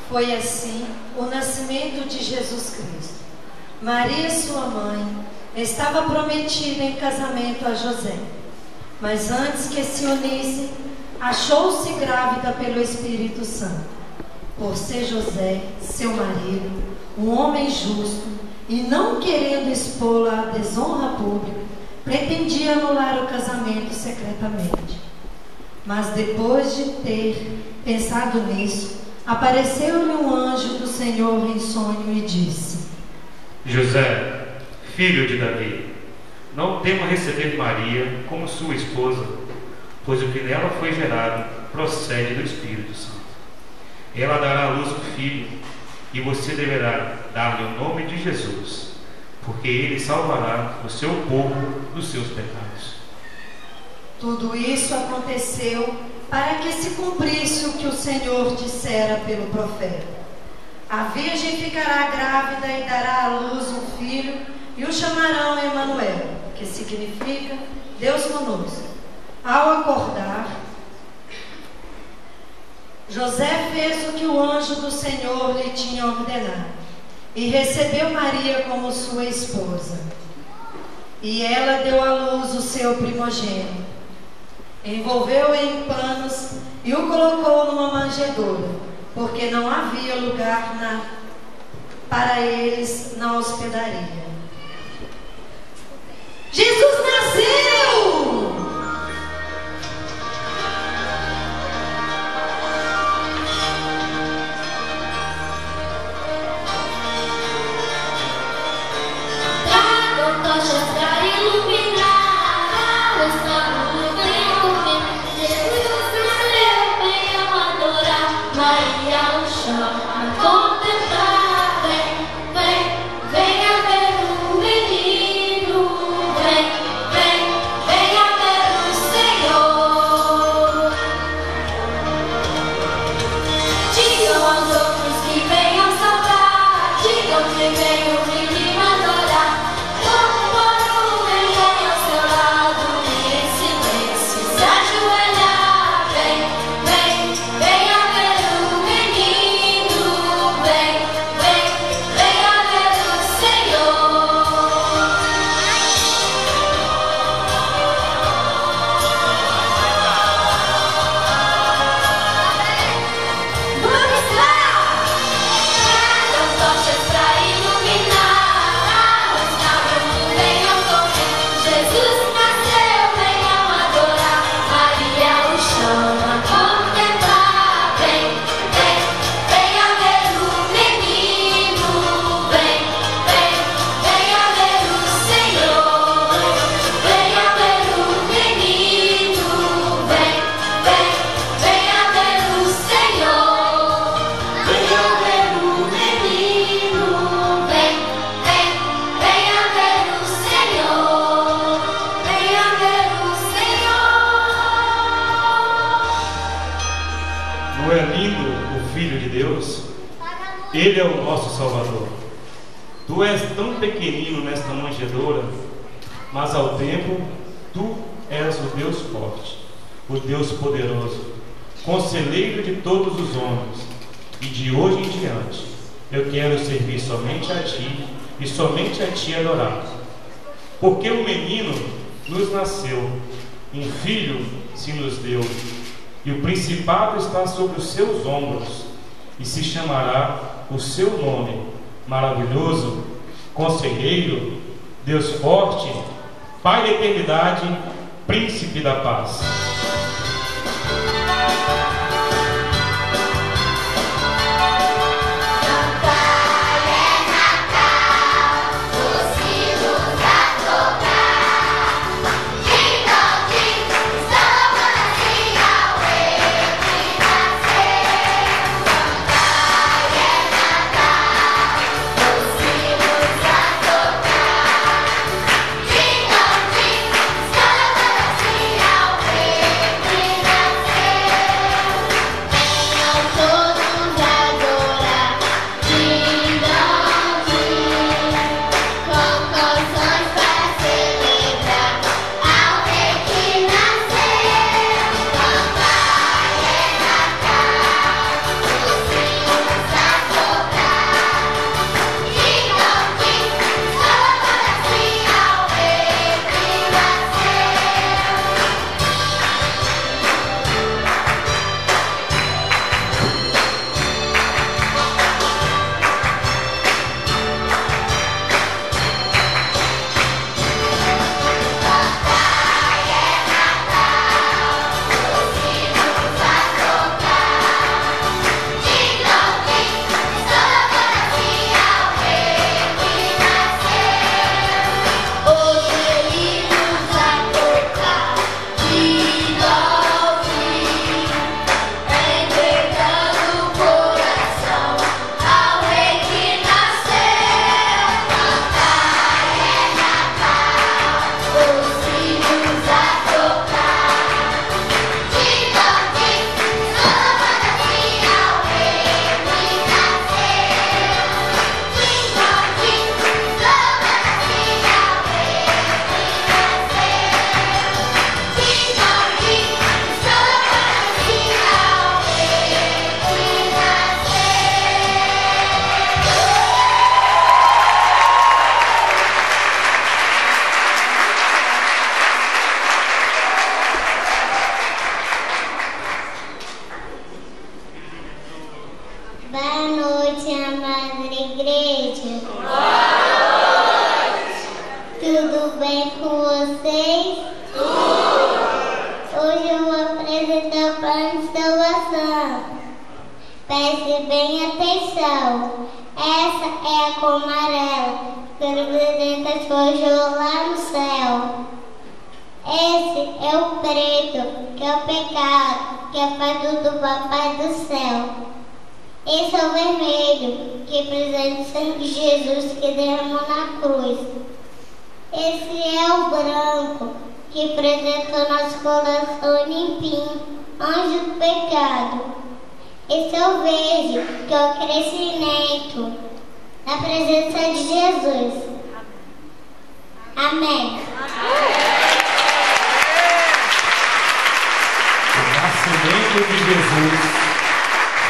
Foi assim o nascimento de Jesus Cristo. Maria, sua mãe, estava prometida em casamento a José, mas antes que se unissem, achou-se grávida pelo Espírito Santo. Por ser José, seu marido, um homem justo, e não querendo expô-la à desonra pública, pretendia anular o casamento secretamente. Mas depois de ter pensado nisso, apareceu-lhe um anjo do Senhor em sonho e disse: José, filho de Davi, não tema receber Maria como sua esposa, pois o que nela foi gerado procede do Espírito Santo. Ela dará à luz um filho, e você deverá dar-lhe o nome de Jesus, porque ele salvará o seu povo dos seus pecados. Tudo isso aconteceu para que se cumprisse o que o Senhor dissera pelo profeta: a virgem ficará grávida e dará à luz um filho, e o chamarão Emanuel, que significa Deus conosco. Ao acordar, José fez o que o anjo do Senhor lhe tinha ordenado e recebeu Maria como sua esposa. E ela deu à luz o seu primogênito, envolveu-o em panos e o colocou numa manjedoura, porque não havia lugar para eles na hospedaria. Jesus nasceu! Tragam tochas para iluminar, mostrando o bem. Jesus nasceu, venham adorar. Maria o chama a contemplar. Vem, vem, venha ver o menino. Vem, vem, venha ver o Senhor. Digam aos outros que venham salvar. Digam que vem o menino adorar. Um por um vem ao seu lado e em silêncio se ajoelhar. Vem, vem, venha ver o menino. Vem, vem, venha ver o Senhor. Vamos lá! Tragam tochas pra iluminar, mostrando o bem ao correr. Jesus nasceu, venham adorar. Maria o chama a contemplar. Vem, vem, venha ver o menino. Vem, vem, venha ver o Senhor. Venha ver o menino. Vem, vem, venha ver o Senhor. Venha ver o menino. Vem, vem, venha ver o Senhor. Venha ver o Senhor. Não é lindo o Filho de Deus? Ele é o nosso Salvador. Tu és tão pequenino nesta manjedoura, mas ao tempo tu és o Deus forte, o Deus poderoso, conselheiro de todos os homens. E de hoje em diante eu quero servir somente a ti e somente a ti adorar. Porque um menino nos nasceu, um filho se nos deu, e o principado está sobre os seus ombros, e se chamará o seu nome, maravilhoso, conselheiro, Deus forte, Pai da eternidade, príncipe da paz. Natal é Natal, os sinos a tocar. Jingle, jingle, estamos assim ao rei que nasceu. Natal é Natal, os sinos a tocar. Jingle, jingle, estamos assim ao rei Boa noite, amada igreja. Boa noite. Tudo bem com vocês? Tudo. Hoje eu vou apresentar o plano de salvação. Preste bem atenção. Essa é a cor amarela, que representa as coisas lá no céu. Esse é o preto, que é o pecado, que é feito do Papai do céu. Esse é o vermelho, que representa o sangue de Jesus que derramou na cruz. Esse é o branco, que representa o nosso coração limpinho, anjo do pecado. Esse é o verde, que é o crescimento, na presença de Jesus. Amém. O nascimento de Jesus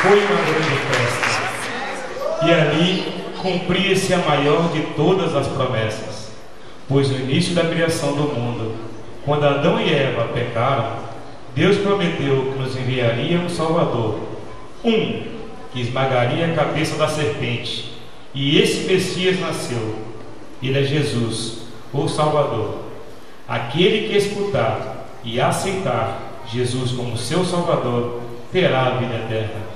foi uma grande festa, e ali cumpria-se a maior de todas as promessas, pois no início da criação do mundo, quando Adão e Eva pecaram, Deus prometeu que nos enviaria um Salvador, que esmagaria a cabeça da serpente, e esse Messias nasceu. Ele é Jesus, o Salvador. Aquele que escutar e aceitar Jesus como seu Salvador terá a vida eterna.